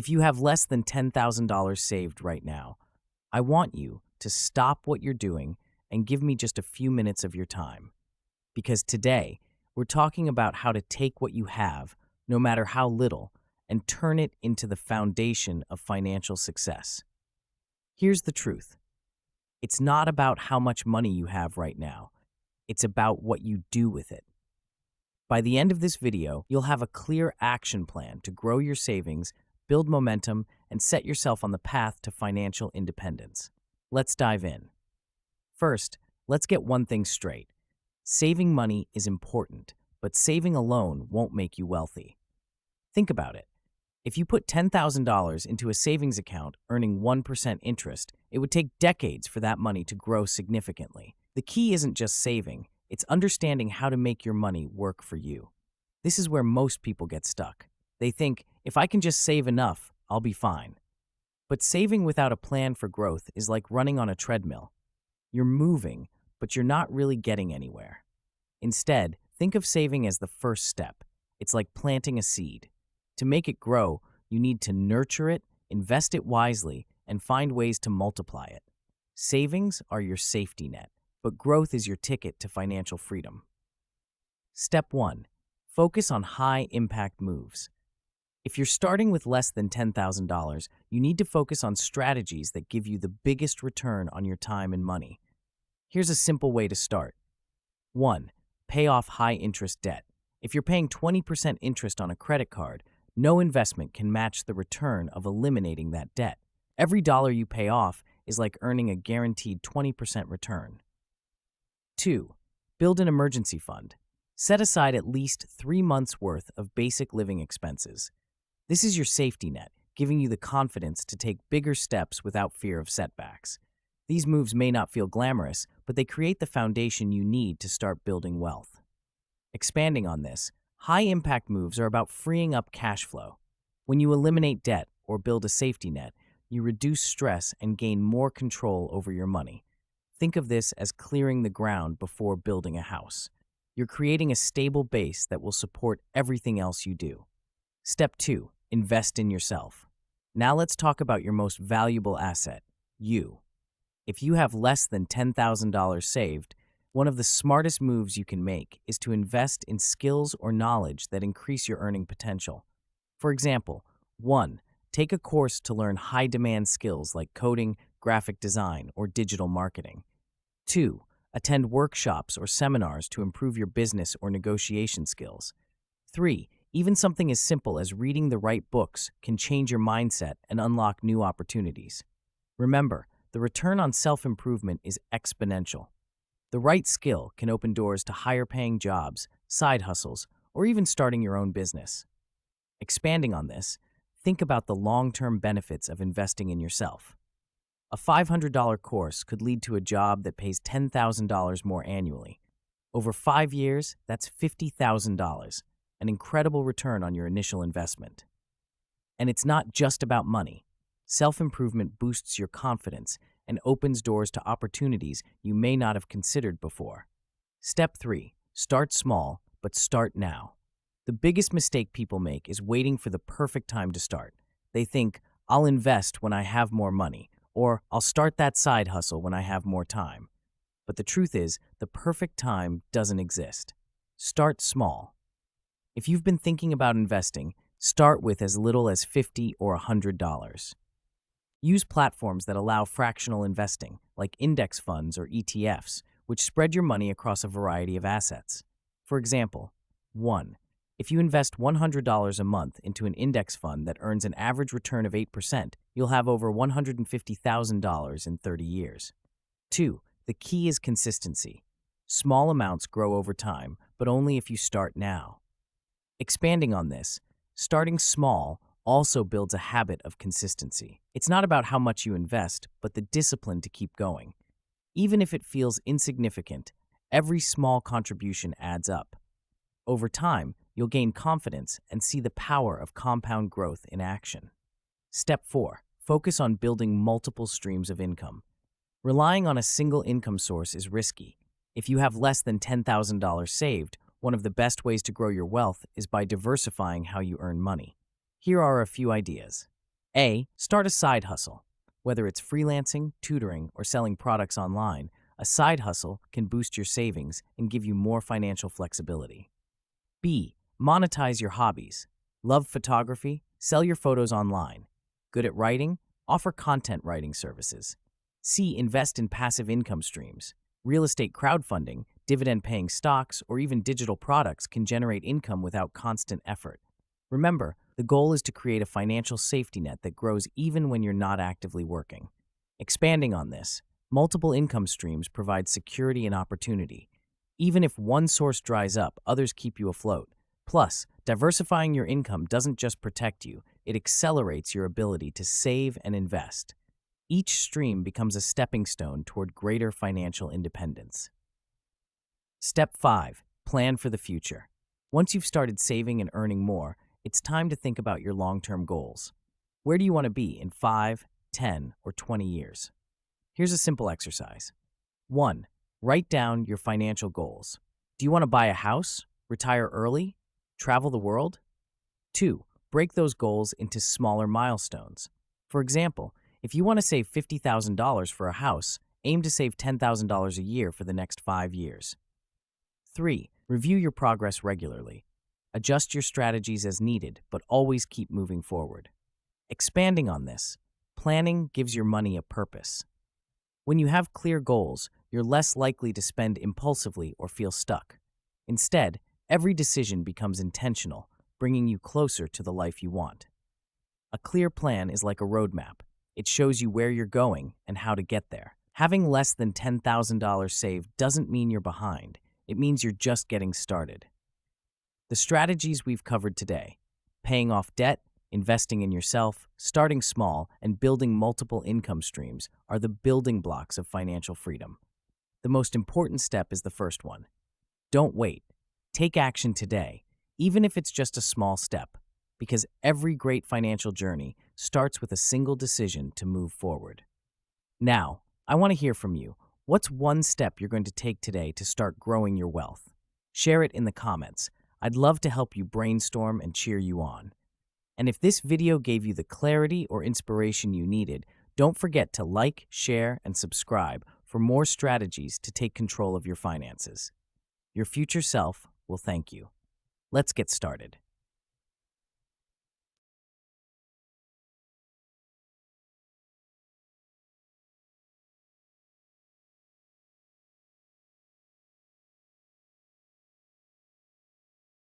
If you have less than $10,000 saved right now, I want you to stop what you're doing and give me just a few minutes of your time. Because today, we're talking about how to take what you have, no matter how little, and turn it into the foundation of financial success. Here's the truth. It's not about how much money you have right now. It's about what you do with it. By the end of this video, you'll have a clear action plan to grow your savings, build momentum, and set yourself on the path to financial independence. Let's dive in. First, let's get one thing straight. Saving money is important, but saving alone won't make you wealthy. Think about it. If you put $10,000 into a savings account earning 1% interest, it would take decades for that money to grow significantly. The key isn't just saving, it's understanding how to make your money work for you. This is where most people get stuck. They think, if I can just save enough, I'll be fine. But saving without a plan for growth is like running on a treadmill. You're moving, but you're not really getting anywhere. Instead, think of saving as the first step. It's like planting a seed. To make it grow, you need to nurture it, invest it wisely, and find ways to multiply it. Savings are your safety net, but growth is your ticket to financial freedom. Step 1. Focus on high-impact moves. If you're starting with less than $10,000, you need to focus on strategies that give you the biggest return on your time and money. Here's a simple way to start. 1. Pay off high-interest debt. If you're paying 20% interest on a credit card, no investment can match the return of eliminating that debt. Every dollar you pay off is like earning a guaranteed 20% return. 2. Build an emergency fund. Set aside at least 3 months' worth of basic living expenses. This is your safety net, giving you the confidence to take bigger steps without fear of setbacks. These moves may not feel glamorous, but they create the foundation you need to start building wealth. Expanding on this, high-impact moves are about freeing up cash flow. When you eliminate debt or build a safety net, you reduce stress and gain more control over your money. Think of this as clearing the ground before building a house. You're creating a stable base that will support everything else you do. Step 2. Invest in yourself. Now let's talk about your most valuable asset, you. If you have less than $10,000 saved, one of the smartest moves you can make is to invest in skills or knowledge that increase your earning potential. For example, 1. Take a course to learn high-demand skills like coding, graphic design, or digital marketing. 2. Attend workshops or seminars to improve your business or negotiation skills. 3. Even something as simple as reading the right books can change your mindset and unlock new opportunities. Remember, the return on self-improvement is exponential. The right skill can open doors to higher-paying jobs, side hustles, or even starting your own business. Expanding on this, think about the long-term benefits of investing in yourself. A $500 course could lead to a job that pays $10,000 more annually. Over 5 years, that's $50,000, an incredible return on your initial investment. And it's not just about money. Self-improvement boosts your confidence and opens doors to opportunities you may not have considered before. Step 3. Start small, but start now. The biggest mistake people make is waiting for the perfect time to start. They think, I'll invest when I have more money, or I'll start that side hustle when I have more time. But the truth is, the perfect time doesn't exist. Start small. If you've been thinking about investing, start with as little as $50 or $100. Use platforms that allow fractional investing, like index funds or ETFs, which spread your money across a variety of assets. For example, 1. If you invest $100 a month into an index fund that earns an average return of 8%, you'll have over $150,000 in 30 years. 2. The key is consistency. Small amounts grow over time, but only if you start now. Expanding on this, starting small also builds a habit of consistency. It's not about how much you invest, but the discipline to keep going. Even if it feels insignificant, every small contribution adds up. Over time, you'll gain confidence and see the power of compound growth in action. Step 4. Focus on building multiple streams of income. Relying on a single income source is risky. If you have less than $10,000 saved, one of the best ways to grow your wealth is by diversifying how you earn money. Here are a few ideas. A. Start a side hustle. Whether it's freelancing, tutoring, or selling products online, a side hustle can boost your savings and give you more financial flexibility. B. Monetize your hobbies. Love photography? Sell your photos online. Good at writing? Offer content writing services. C. Invest in passive income streams. Real estate crowdfunding, dividend-paying stocks, or even digital products can generate income without constant effort. Remember, the goal is to create a financial safety net that grows even when you're not actively working. Expanding on this, multiple income streams provide security and opportunity. Even if one source dries up, others keep you afloat. Plus, diversifying your income doesn't just protect you, it accelerates your ability to save and invest. Each stream becomes a stepping stone toward greater financial independence. Step 5. Plan for the future. Once you've started saving and earning more, it's time to think about your long-term goals. Where do you want to be in 5, 10, or 20 years? Here's a simple exercise. 1. Write down your financial goals. Do you want to buy a house, retire early, travel the world? 2. Break those goals into smaller milestones. For example, if you want to save $50,000 for a house, aim to save $10,000 a year for the next 5 years. 3. Review your progress regularly. Adjust your strategies as needed, but always keep moving forward. Expanding on this, planning gives your money a purpose. When you have clear goals, you're less likely to spend impulsively or feel stuck. Instead, every decision becomes intentional, bringing you closer to the life you want. A clear plan is like a roadmap. It shows you where you're going and how to get there. Having less than $10,000 saved doesn't mean you're behind. It means you're just getting started. The strategies we've covered today, paying off debt, investing in yourself, starting small, and building multiple income streams are the building blocks of financial freedom. The most important step is the first one. Don't wait. Take action today, even if it's just a small step, because every great financial journey starts with a single decision to move forward. Now, I want to hear from you. What's one step you're going to take today to start growing your wealth? Share it in the comments. I'd love to help you brainstorm and cheer you on. And if this video gave you the clarity or inspiration you needed, don't forget to like, share, and subscribe for more strategies to take control of your finances. Your future self will thank you. Let's get started.